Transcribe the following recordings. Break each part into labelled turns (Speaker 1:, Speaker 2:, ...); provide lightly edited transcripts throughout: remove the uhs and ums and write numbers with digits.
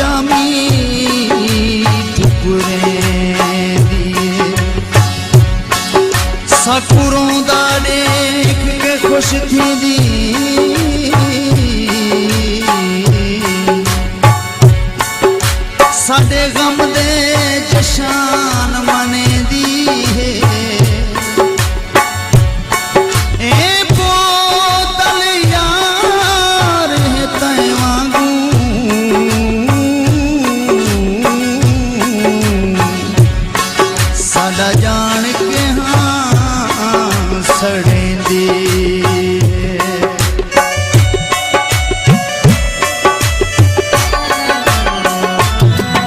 Speaker 1: जामी साकुरों दा देख के खुश थी दी साडे गम दे जशान मने दी है ए बोतल यार है तय वांगू साडा जान के सड़ेंदी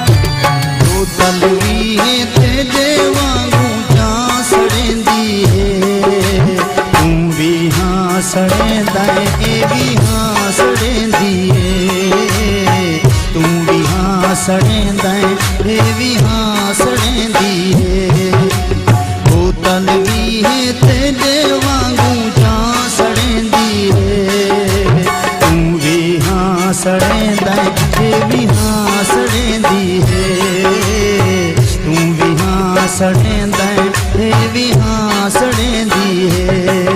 Speaker 1: बोतल भी है तेरे वांगू जा सड़ेंदी है तू भी हाँ सड़ेंदा है ए भी हाँ सड़ेंदी है तू भी हाँ सड़ेंदा है ए भी हाँ सड़ेंदी है बोतल भी है तेरे वांगू जा सड़ेंदी है तू भी हाँ सड़ेंदा है ए भी हाँ सड़ेंदी है तू भी हाँ सड़ेंदा है ए भी हाँ सड़ेंदी है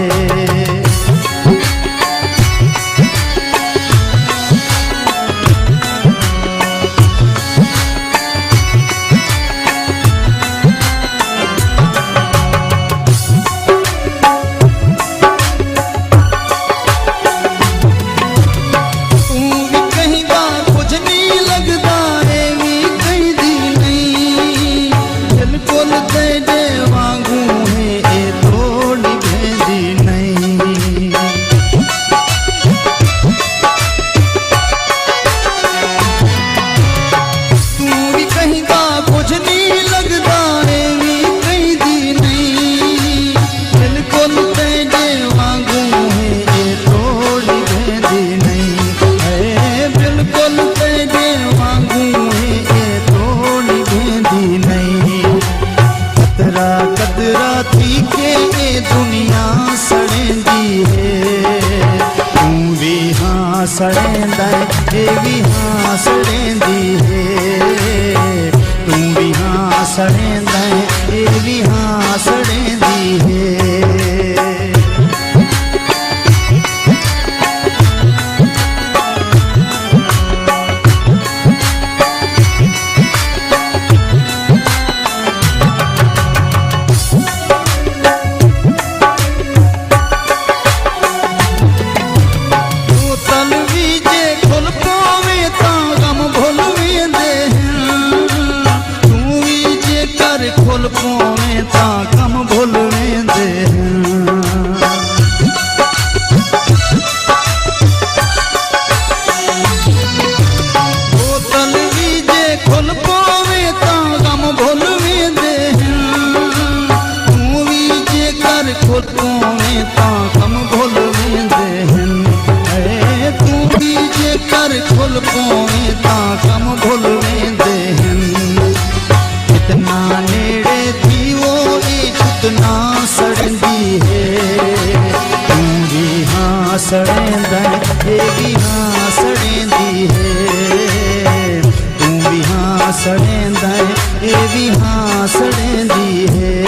Speaker 1: सड़ेंदा है ए भी हाँ सड़ेंदी है तू भी हाँ सड़ेंदा है ए भी हाँ सड़ेंदी है खोल पोवे ता कम भूल वेंदे बोतल भी जे खोल पोवे ता कम भूल वेंदे तू भी जे कर खोल पोवे ता कम भूल वेंदे तू भी जे कर खोल पोवे ता कम भूल वेंदे कितना नेड़े थी वो इतना सड़ेंदी है तू भी हाँ सड़ेंदा है ए भी हाँ सड़ेंदी है तू भी हाँ सड़ेंदा है ए भी हाँ सड़ेंदी है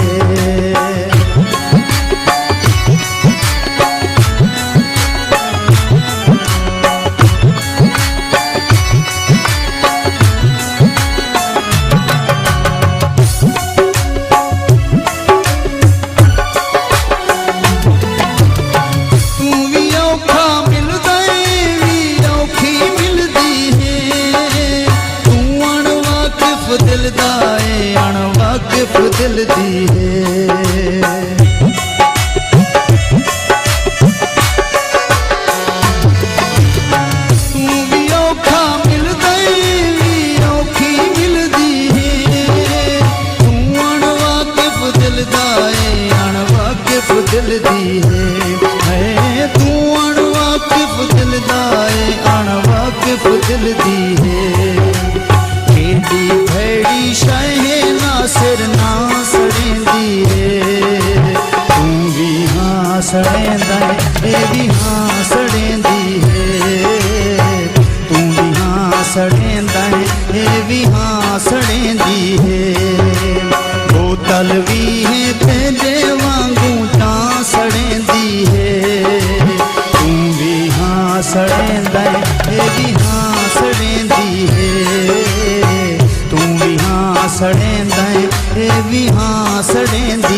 Speaker 1: अणवाकिफ दिल दी है तू भी औखा मिलदा भी औखी मिलदी है तू अणवाकिफ दिल दा अणवाकिफ दिल दी है तू अणवाकिफ दिल दा अणवाकिफ दिल दी है केडी भैड़ी शाहे नासिर ना सड़ेंदी है तू भी हाँ सड़ेंदा है ए भी हाँ सड़ेंदी है तू भी हाँ सड़ेंदा है ये भी हासड़ेंदी है बोतल भी है तेरे वांगू चासड़ेंदी है तू भी हासड़ेंदा ये भी हासड़ेंदी है तू भी हासड़ेंदा ये भी हासड़ेंदी